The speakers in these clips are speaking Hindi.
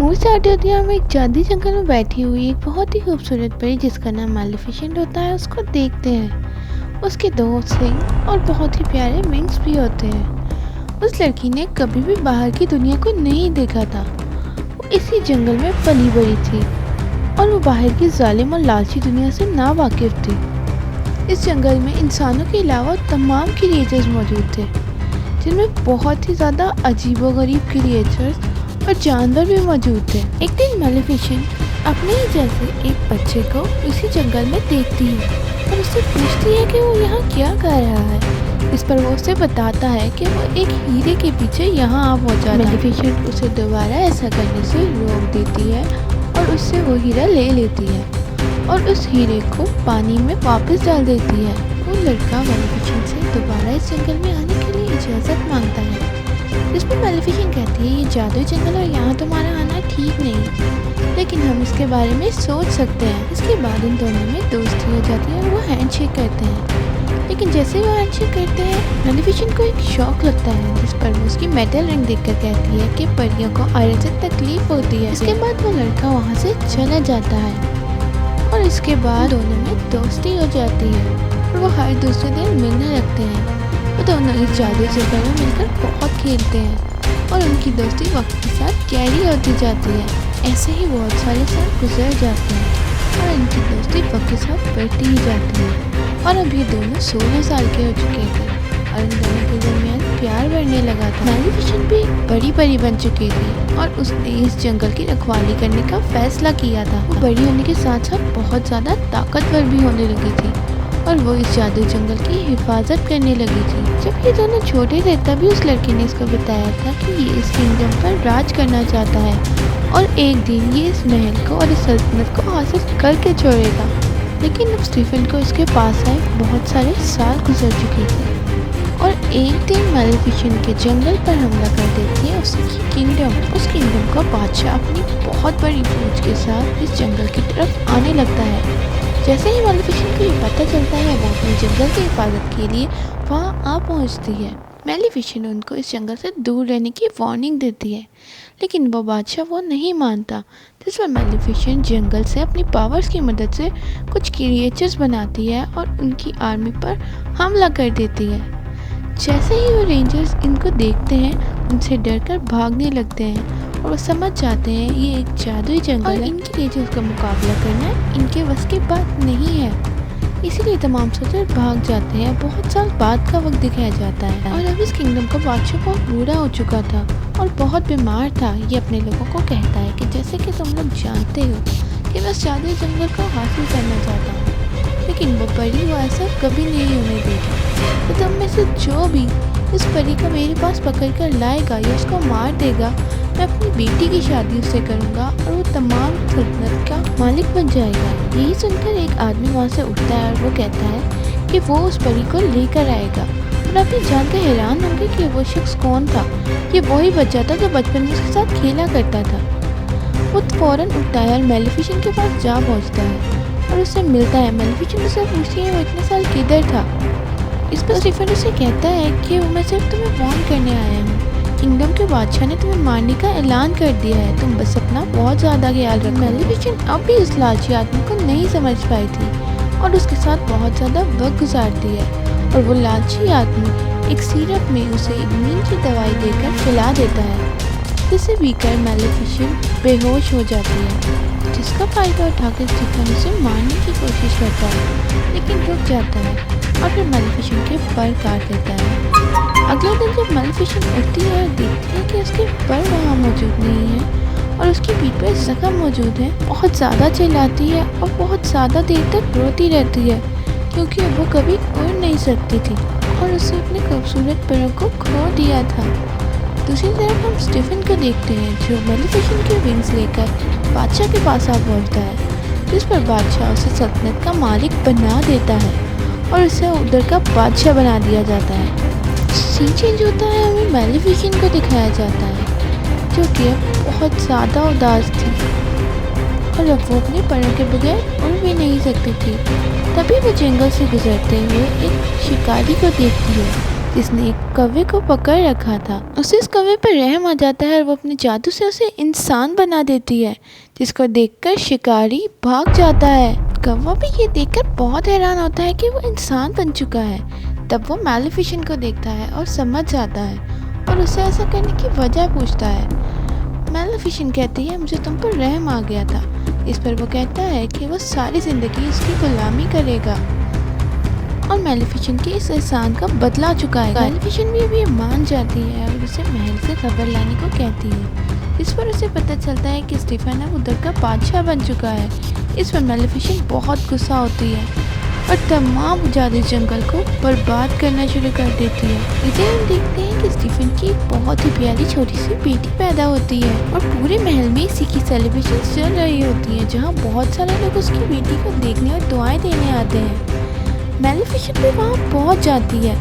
मूवी स्टार्ट होती है, हम एक जादुई जंगल में बैठी हुई एक बहुत ही खूबसूरत परी जिसका नाम मैलेफिसेंट होता है उसको देखते हैं। उसके दो सिंग और बहुत ही प्यारे विंग्स भी होते हैं। उस लड़की ने कभी भी बाहर की दुनिया को नहीं देखा था। वो इसी जंगल में पली बड़ी थी और वो बाहर की जालिम और लालची दुनिया से ना वाकिफ थी। इस जंगल में इंसानों के अलावा तमाम क्रिएचर्स मौजूद थे, जिनमें बहुत ही ज़्यादा अजीबोगरीब क्रिएचर्स और जानवर भी मौजूद थे। एक दिन मैलेफिसेंट अपने ही जैसे एक बच्चे को उसी जंगल में देखती है और उससे पूछती है कि वो यहाँ क्या कर रहा है। इस पर वो उसे बताता है कि वो एक हीरे के पीछे यहाँ आ पहुँचा। मैलेफिसेंट उसे दोबारा ऐसा करने से रोक देती है और उससे वो हीरा ले लेती है और उस हीरे को पानी में वापस डाल देती है। वो लड़का मैलेफिसेंट से दोबारा इस जंगल में आने के लिए इजाज़त मांगता है, जिस पर मैलेफिसेंट कहती है ये जादुई जंगल और यहाँ तुम्हारा आना ठीक नहीं, लेकिन हम इसके बारे में सोच सकते हैं। इसके बाद इन दोनों में दोस्ती हो जाती है और वो हैंडशेक करते हैं। लेकिन जैसे वो हैंडशेक करते हैं मैलेफिसेंट को एक शौक लगता है, जिस पर वो उसकी मेटल रिंग देखकर कहती है कि परियों को आयरन से तकलीफ होती है। इसके बाद वो लड़का वहाँ से चला जाता है और इसके बाद दोनों में दोस्ती हो जाती है और वो हर दूसरे दिन मिलने लगते हैं। वो दोनों इस जादुई जंगल में मिलकर बहुत खेलते हैं और उनकी दोस्ती वक्त के साथ गहरी होती जाती है। ऐसे ही बहुत सारे साल गुजर जाते हैं और इनकी दोस्ती वक्त के साथ बढ़ती ही जाती है और अब ये दोनों 16 साल के हो चुके थे और इन दोनों के दरमियान प्यार बढ़ने लगा था। मैलेफिसेंट भी बड़ी परी बन चुकी थी और उसने इस जंगल की रखवाली करने का फैसला किया था। वो बड़ी होने के साथ साथ बहुत ज़्यादा ताकतवर भी होने लगी थी और वो इस जादुई जंगल की हिफाजत करने लगी थी। जब ये दोनों छोटे थे तभी उस लड़के ने इसको बताया था कि ये इस किंगडम पर राज करना चाहता है और एक दिन ये इस महल को और इस सल्तनत को हासिल करके छोड़ेगा। लेकिन अब स्टीफन को इसके पास आए बहुत सारे साल गुजर चुके थे और एक दिन मैलेफिसेंट के जंगल पर हमला कर देती है उसकी किंगडम। उस किंगडम का बादशाह अपनी बहुत बड़ी फौज के साथ इस जंगल की तरफ आने लगता है। जैसे ही मैलेफिसेंट को ये पता चलता है वो अपने जंगल की हिफाजत के लिए वहाँ आ पहुँचती है। मैलेफिसेंट उनको इस जंगल से दूर रहने की वार्निंग देती है, लेकिन वो बादशाह वो नहीं मानता। जिस पर मैलेफिसेंट जंगल से अपनी पावर्स की मदद से कुछ क्रिएचर्स बनाती है और उनकी आर्मी पर हमला कर देती है। जैसे ही वो रेंजर्स इनको देखते हैं उनसे डरकर भागने लगते हैं और वो समझ जाते हैं ये एक जादुई जंगल और इनकी क्रिएचर्स का मुकाबला करना इनके बस की बात नहीं है। इसीलिए तमाम सोल्जर भाग जाते हैं। बहुत साल बाद का वक्त दिखाया जाता है और अब इस किंगडम का बादशाह बहुत बूढ़ा हो चुका था और बहुत बीमार था। ये अपने लोगों को कहता है कि जैसे कि तुम लोग जानते हो कि मैं इस जादुई जंगल को हासिल करना चाहता हूँ, लेकिन वो परी वो ऐसा कभी नहीं होने देगी। तो तुम में से जो भी इस परी को मेरे पास पकड़ कर लाएगा या उसको मार देगा, मैं अपनी बेटी की शादी उससे करूँगा और वो तमाम सल्तनत का मालिक बन जाएगा। यही सुनकर एक आदमी वहाँ से उठता है और वो कहता है कि वो उस परी को लेकर आएगा और आप ये जानकर हैरान होंगे कि वो शख्स कौन था। ये वही बच्चा था जो बचपन में उसके साथ खेला करता था। वो फौरन उठता है और मैलेफिसेंट के पास जा पहुँचता है और उससे मिलता है। मैलेफिसेंट उससे पूछती है वो इतने साल किधर था। इस पर स्टीफन उसे कहता है कि वो मैं सिर्फ तुम्हें वार्न करने आया हूँ, किंगडम के बादशाह ने तुम्हें मारने का ऐलान कर दिया है, तुम बस अपना बहुत ज़्यादा ख्याल रखो। मैलेफिसेंट अब भी उस लालची आदमी को नहीं समझ पाई थी और उसके साथ बहुत ज़्यादा वक्त गुजारती है और वो लालची आदमी एक सिरप में उसे एक नींद की दवाई देकर खिला देता है, जिसे पीकर मैलेफिसेंट बेहोश हो जाती है, जिसका फायदा उठाकर स्टीफन उसे मारने की कोशिश करता है लेकिन रुक जाता है और फिर मैलेफिसेंट के पर काट देता है। अगले दिन जब मैलेफिसेंट उठती है और देखती है कि उसके पर वहाँ मौजूद नहीं है और उसकी पीठ पर जख्म मौजूद है, बहुत ज़्यादा चिल्लाती है और बहुत ज़्यादा देर तक रोती रहती है क्योंकि वो कभी उड़ नहीं सकती थी और उसने अपने खूबसूरत पैरों को खो दिया था। दूसरी तरफ हम स्टीफन को देखते हैं जो मैलेफिसेंट के विंग्स लेकर बादशाह के पास आ पहुँचता है, जिस पर बादशाह उसे सल्तनत का मालिक बना देता है और उसे उधर का बादशाह बना दिया जाता है। सीन चेंज होता है, हमें मैलेफिसेंट को दिखाया जाता है जो कि अब बहुत ज़्यादा उदास थी और अब वो अपने पैरों के बगैर उड़ भी नहीं सकती थी। तभी वो जंगल से गुजरते हुए एक शिकारी को देखती है जिसने एक कौवे को पकड़ रखा था। उसे इस कौवे पर रहम आ जाता है और वो अपने जादू से उसे इंसान बना देती है, जिसको देखकर शिकारी भाग जाता है। कौवा भी ये देखकर बहुत हैरान होता है कि वो इंसान बन चुका है। तब वो मैलेफिसेंट को देखता है और समझ जाता है और उसे ऐसा करने की वजह पूछता है। मैलेफिसेंट कहती है, मुझे तुम पर रहम आ गया था। इस पर वो कहता है कि वो सारी जिंदगी उसकी गुलामी करेगा और मैलेफिसेंट के इस एहसान का बदला चुकाएगा। मैलेफिसेंट भी अभी मान जाती है और उसे महल से खबर लाने को कहती है। इस पर उसे पता चलता है कि स्टीफन अब उधर का बादशाह बन चुका है। इस पर मैलेफिसेंट बहुत गुस्सा होती है और तमाम जादू जंगल को बर्बाद करना शुरू कर देती है। इधर हम देखते हैं कि स्टीफन की एक बहुत ही प्यारी छोटी सी बेटी पैदा होती है और पूरे महल में इसी की सेलिब्रेशन चल रही होती है, जहाँ बहुत सारे लोग उसकी बेटी को देखने और दुआएं देने आते हैं। मैलेफिसेंट भी वहाँ पहुँच जाती है,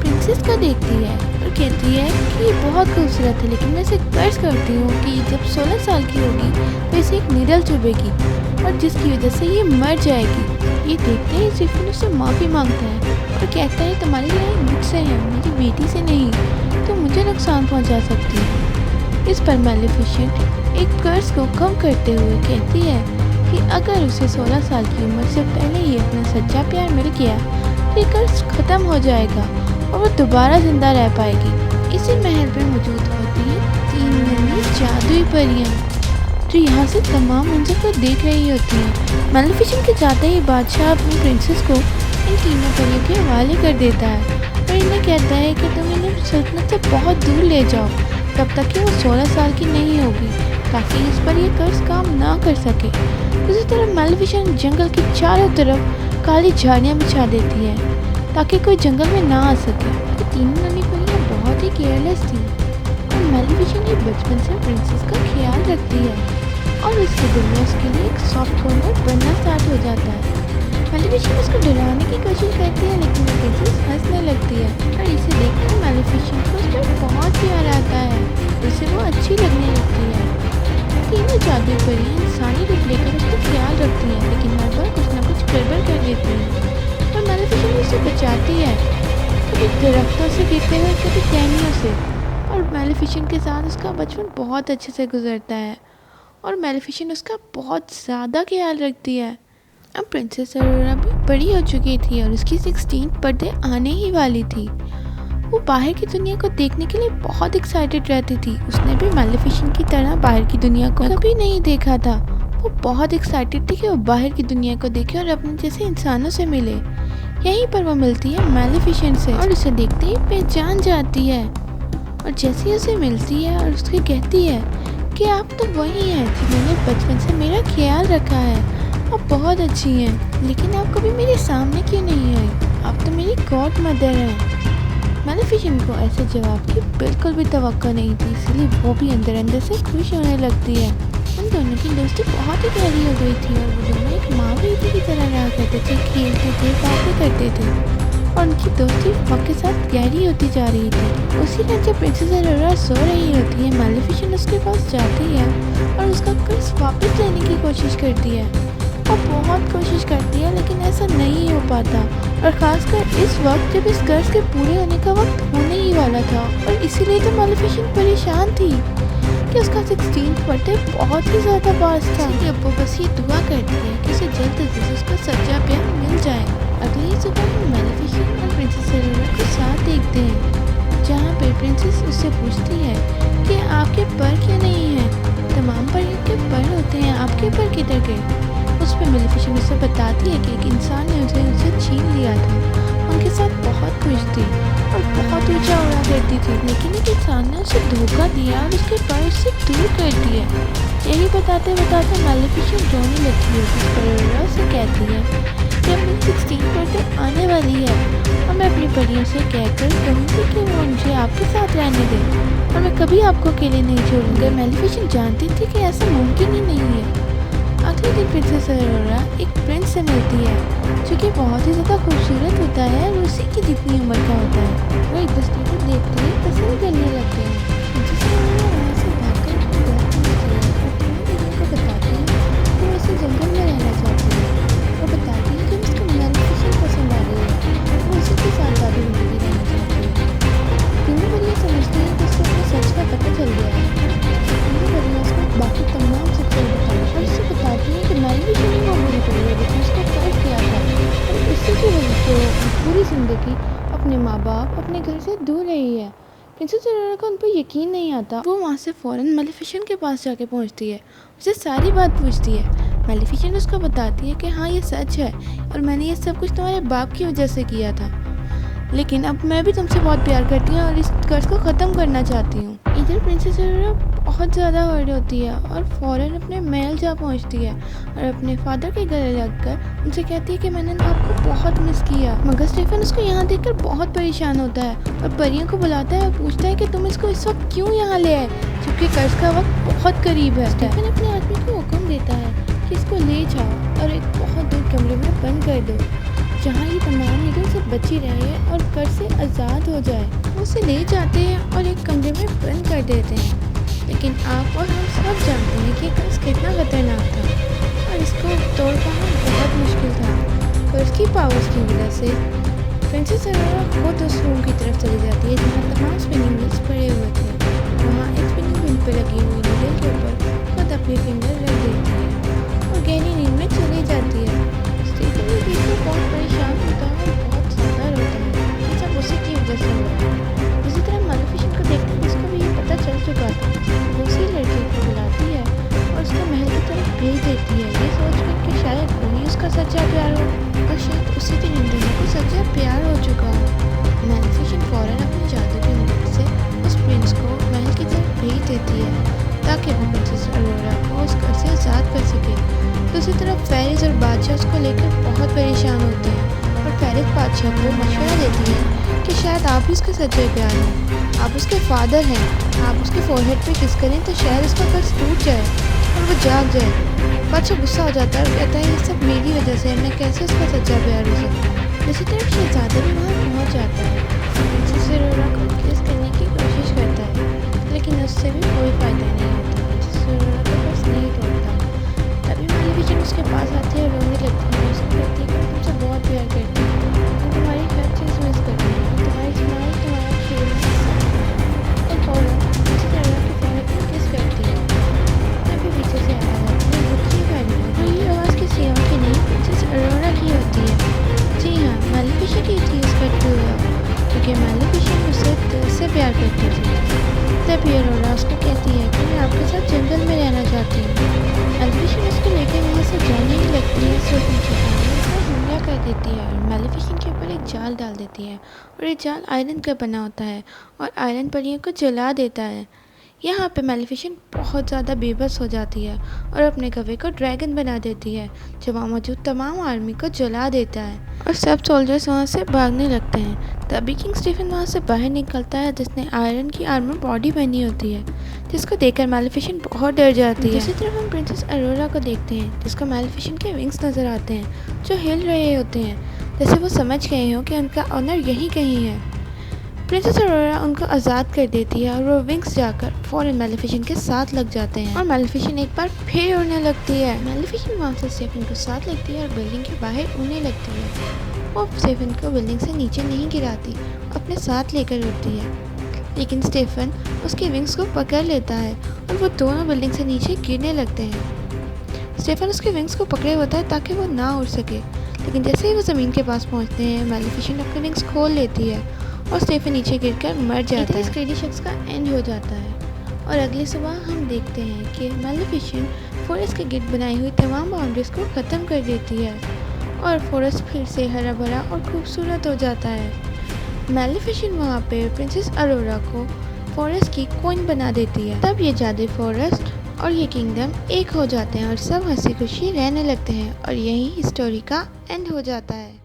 प्रिंसेस को देखती है और कहती है कि ये बहुत खूबसूरत है, लेकिन मैं इसे कर्ज करती हूँ कि जब 16 साल की होगी तो इसे एक नीडल चुभेगी और जिसकी वजह से ये मर जाएगी। ये देखते ही स्टीफन उससे माफ़ी मांगता है और कहता है तुम्हारी लड़ाई मुझसे है, मेरी बेटी से नहीं, तो मुझे नुकसान पहुँचा सकती है। इस पर मैलेफिसेंट एक कर्ज को कम करते हुए कहती है कि अगर उसे 16 साल की उम्र से पहले ही अपना सच्चा प्यार मिल गया तो ये कर्ज खत्म हो जाएगा और वो दोबारा जिंदा रह पाएगी। इसी महल पर मौजूद होती हैं 3 नन्ही जादुई परियां जो यहाँ से तमाम मंजर को देख रही होती हैं। मैलेफिसेंट के जाते ही बादशाह अपनी प्रिंसेस को इन तीनों परियों के हवाले कर देता है और इन्हें कहता है कि तुम इन्हें सल्तनत से बहुत दूर ले जाओ तब तक कि वो 16 साल की नहीं होगी, ताकि इस पर यह कर्ज काम ना कर सके। उसी तरह मैलेफिसेंट जंगल के चारों तरफ काली झाड़ियाँ बिछा देती है ताकि कोई जंगल में ना आ सके। ये तीनों नन्ही परियां बहुत ही केयरलेस थी और मैलेफिसेंट बचपन से प्रिंसेस का ख्याल रखती है और उसके दिल में उसके लिए एक सॉफ्ट कॉर्नर बनना स्टार्ट हो जाता है। मैलेफिसेंट उसको डराने की कोशिश करती है, लेकिन वो प्रिंसेस हंसने लगती है और इसे देखकर मैलेफिसेंट को उस पर बहुत प्यार आता है, उसे वो अच्छी लगने लगती है। तीनों जादू परियां इंसानी रूप लेकर उसका ख्याल रखती हैं, लेकिन हर बार कुछ ना कुछ गड़बड़ कर देती हैं और मैलेफिसेंट उसे बचाती है, कभी दरख्तों से गिरते हुए, कभी टहनियों से। और मैलेफिसेंट के साथ उसका बचपन बहुत अच्छे से गुजरता है और मैलेफिसेंट उसका बहुत ज़्यादा ख्याल रखती है। अब प्रिंसेस अरोरा भी बड़ी हो चुकी थी और उसकी 16 बर्थडे आने ही वाली थी। वो बाहर की दुनिया को देखने के लिए बहुत एक्साइटेड रहती थी। उसने भी मैलेफिसेंट की तरह बाहर की दुनिया को कभी नहीं देखा था। वो बहुत एक्साइटेड थी कि वो बाहर की दुनिया को देखे और अपने जैसे इंसानों से मिले। यहीं पर वो मिलती है मैलेफिसेंट से और उसे देखते ही पहचान जाती है और जैसे ही उसे मिलती है और उसके कहती है कि आप तो वही हैं जिन्होंने बचपन से मेरा ख्याल रखा है, आप बहुत अच्छी हैं, लेकिन आप कभी मेरे सामने क्यों नहीं आई, आप तो मेरी गॉड मदर हैं। मैलेफिसेंट को ऐसे जवाब की बिल्कुल भी तवक्को नहीं थी, इसलिए वो भी अंदर अंदर से खुश होने लगती है। उन दोनों की दोस्ती बहुत ही गहरी हो गई थी और वो दोनों एक माँ बेटी की तरह रहा करते थे, खेलते थे, बातें करते थे और उनकी दोस्ती वक्त के साथ गहरी होती जा रही थी। उसी रात जब प्रिंसेस अरोरा सो रही होती है, मैलेफिसेंट उसके पास जाती है और उसका कर्ज वापस लेने की कोशिश करती है और बहुत कोशिश करती है, लेकिन ऐसा नहीं हो पाता और ख़ासकर इस वक्त जब इस कर्ज के पूरे होने का वक्त होने ही वाला था। और इसीलिए तो मैलेफिसेंट परेशान थी कि उसका 16th बर्थडे बहुत ही ज़्यादा पास था। अब वो बस ये दुआ करती है कि उसे जल्द से जल्द उसका सच्चा प्यार मिल जाए। अगली ही सुबह हम मैलेफिसेंट और प्रिंसेस अरोरा को साथ देखते हैं, जहाँ पे प्रिंसेस उससे पूछती है कि आपके पर क्यों नहीं हैं, तमाम परियों के पर होते हैं, आपके पर किधर गए। उस पर मैलेफिसेंट उसे बताती है कि एक इंसान ने उसे छीन लिया था, उनके साथ बहुत खुश थी और बहुत ऊंचा उड़ा करती थी, लेकिन एक इंसान ने उसे धोखा दिया और उसके पर उससे दूर कर दिया। यही बताते बताते मैलेफिसेंट रोने लगती है, जिस पर अरोरा उसे कहती है कि अब मेरी 16th बर्थडे आने वाली है और मैं अपनी परियों से कहकर कहूँगी कि वो मुझे आपके साथ रहने दें और मैं कभी आपको अकेले नहीं छोड़ूंगा। मैलेफिसेंट जानती थी कि ऐसा मुमकिन ही नहीं है। अगले दिन प्रिंसेस अरोरा एक प्रिंस से मिलती है जो कि बहुत ही ज़्यादा खूबसूरत होता है और उसी की जितनी उम्र का होता है। वो एक दूसरे को देखते ही पसंद करने लगते हैं। प्रिंसेस अरोरा वहाँ से भागकर अपने घर पहुँचती है और तीनों लोगों को बताती है कि वो इसे जंगल में रहना चाहती है और बताती है कि उसको मैलेफिसेंट पसंद आ रही है, वो उसी के साथ ज़्यादा जिंदगी रहना चाहती है। रही है। प्रिंसेस अरोरा को उन पर यकीन नहीं आता। वो वहाँ से फ़ौरन मेलिफिसेंट के पास जाके पहुँचती है, उसे सारी बात पूछती है। मेलिफिसेंट उसको बताती है कि हाँ ये सच है और मैंने ये सब कुछ तुम्हारे बाप की वजह से किया था, लेकिन अब मैं भी तुमसे बहुत प्यार करती हूँ और इस कर्ज को ख़त्म करना चाहती हूँ। इधर प्रिंसेस अरोरा बहुत ज़्यादा हर्ट होती है और फ़ौरन अपने महल जा पहुँचती है और अपने फादर के गले लगकर उनसे कहती है कि मैंने आपको बहुत मिस किया। मगर स्टीफन उसको यहाँ देखकर बहुत परेशान होता है और परियों को बुलाता है और पूछता है कि तुम इसको इस वक्त क्यों यहाँ ले आए, जबकि कर्ज का वक्त बहुत करीब है। स्टीफन अपने आदमी को हुक्म देता है कि इसको ले जाओ और एक बहुत दूर कमरे में बंद कर दो, जहाँ ये तमाम नीडल से बची रहे और कर्ज से आज़ाद हो जाए। वो उसे ले जाते हैं और एक कमरे में बंद कर देते हैं, लेकिन आप और हम सब जानते हैं कि कर्ज कितना खतरनाक था और इसको तोड़ पाना बहुत मुश्किल था। कर्ज की पावर्स की वजह से प्रिंसेस अरोरा खुद उस रूम की तरफ चली जाती है जहाँ तमाम स्पिनिंग व्हील्स पड़े हुए थे। वहाँ एक स्पिनिंग व्हील पर लगी हुई नीडल के ऊपर खुद अपनी फिंगर रख देती है और गहरी नींद में चली जाती है। स्टीफन ये देखकर बहुत परेशान होता है और बहुत ज़्यादा रोता है कि सब उसी की वजह से हो रहा है। दूसरी तरफ मेलिफिसेंट को देखते हुए उसको भी ये पता चल चुका था। वो उसी लड़के को बुलाती है और उसको महल की तरफ भेज देती है, ये सोचकर कि शायद वही उसका सच्चा प्यार हो और शायद उसी दिन इन दोनों को सच्चा प्यार हो चुका हो। मेलिफिसेंट फ़ौरन अपने जादू की मदद से उस प्रिंस को महल की तरफ भेज देती है ताकि वो प्रिंसेस अरोरा को उस घर से आज़ाद कर सके। दूसरी तरफ फेरिस और बादशाह उसको लेकर बहुत परेशान होते हैं और फेरिस बादशाह को मशवरा देती है कि शायद आप ही उसके सच्चे प्यार हैं, आप उसके फादर हैं, आप उसके फोरहेड पे किस करें तो शायद उसका कर्ज टूट जाए और वो जाग जाए। बादशाह गुस्सा हो जाता है और कहता है ये सब मेरी वजह से है, मैं कैसे उसका सच्चा प्यार हो सकता हूँ। दूसरी तरफ शहजादा भी वहाँ पहुँच जाता है, प्रिंसेस अरोरा को किस करने की कोशिश करता है, लेकिन उससे भी कोई फ़ायदा नहीं होता। प्रिंसेस अरोरा का कर्ज नहीं टूटता। तभी मेलिफिसेंट उसके पास आती है और रोने लगती है। उसको कहती है कि मैं तुमसे बहुत प्यार करती हूँ, मैं तुम्हारी हर चीज़ मिस करती हूँ, तुम्हारी स्माइल, तुम्हारा खेलना सब। एक और प्रिंसेस अरोरा की फोरहेड पर किस करती है। तभी पीछे से आवाज़ आती है रुकिए मैडम, और ये आवाज़ किसी और की नहीं प्रिंसेस अरोरा की होती है। जी हाँ, मेलिफिसेंट ही थी उसका ट्रू लव, क्योंकि मेलिफिसेंट उससे दिल से प्यार करती थी। तभी अरोरा उसको कहती है कि मैं आपके साथ जंगल में रहना चाहती हूँ। मेलिफिसेंट उसको लेकर वहाँ से जाने ही लगती है, सिर्फ उनकी फैमिली उसको हमला कर देती है और मेलिफिसेंट के ऊपर एक जाल डाल देती है और ये जाल आयरन का बना होता है और आयरन परियों को जला देता है। यहाँ पे मेलिफिसेंट बहुत ज़्यादा बेबस हो जाती है और अपने गवे को ड्रैगन बना देती है, जो वहाँ मौजूद तमाम आर्मी को जला देता है और सब सोल्जर्स वहाँ से भागने लगते हैं। तभी किंग स्टीफन वहाँ से बाहर निकलता है, जिसने आयरन की आर्मर बॉडी पहनी होती है, जिसको देखकर मेलिफिसेंट बहुत डर जाती है। दूसरी तरफ हम प्रिंसेस अरोरा को देखते हैं, जिसको मेलिफिसेंट के विंग्स नज़र आते हैं जो हिल रहे होते हैं, जैसे वो समझ गए हो कि उनका ऑनर यहीं कहीं है। प्रिंसेस अरोरा उनको आज़ाद कर देती है और वो विंग्स जाकर फ़ौरन मेलिफिसेंट के साथ लग जाते हैं और मेलिफिसेंट एक बार फिर उड़ने लगती है। मेलिफिसेंट वहाँ से स्टीफन को साथ लेती है और बिल्डिंग के बाहर उड़ने लगती है। वो स्टीफन को बिल्डिंग से नीचे नहीं गिराती, अपने साथ लेकर उड़ती है, लेकिन स्टीफन उसके विंग्स को पकड़ लेता है और वो दोनों बिल्डिंग से नीचे गिरने लगते हैं। स्टीफन उसके विंग्स को पकड़े होता है ताकि वो ना उड़ सके, लेकिन जैसे ही वो ज़मीन के पास पहुँचते हैं मेलिफिसेंट अपने विंग्स खोल लेती है और स्टीफन नीचे गिरकर मर जाता है। इस क्रेडी शख्स का एंड हो जाता है और अगली सुबह हम देखते हैं कि मेलिफिसेंट फॉरेस्ट के गिर्द बनाई हुई तमाम बाउंड्रीज को ख़त्म कर देती है और फॉरेस्ट फिर से हरा भरा और खूबसूरत हो जाता है। मेलिफिसेंट वहाँ पे प्रिंसेस अरोरा को फॉरेस्ट की क्वीन बना देती है। तब ये जादुई फॉरेस्ट और ये किंगडम एक हो जाते हैं और सब हंसी खुशी रहने लगते हैं और यही स्टोरी का एंड हो जाता है।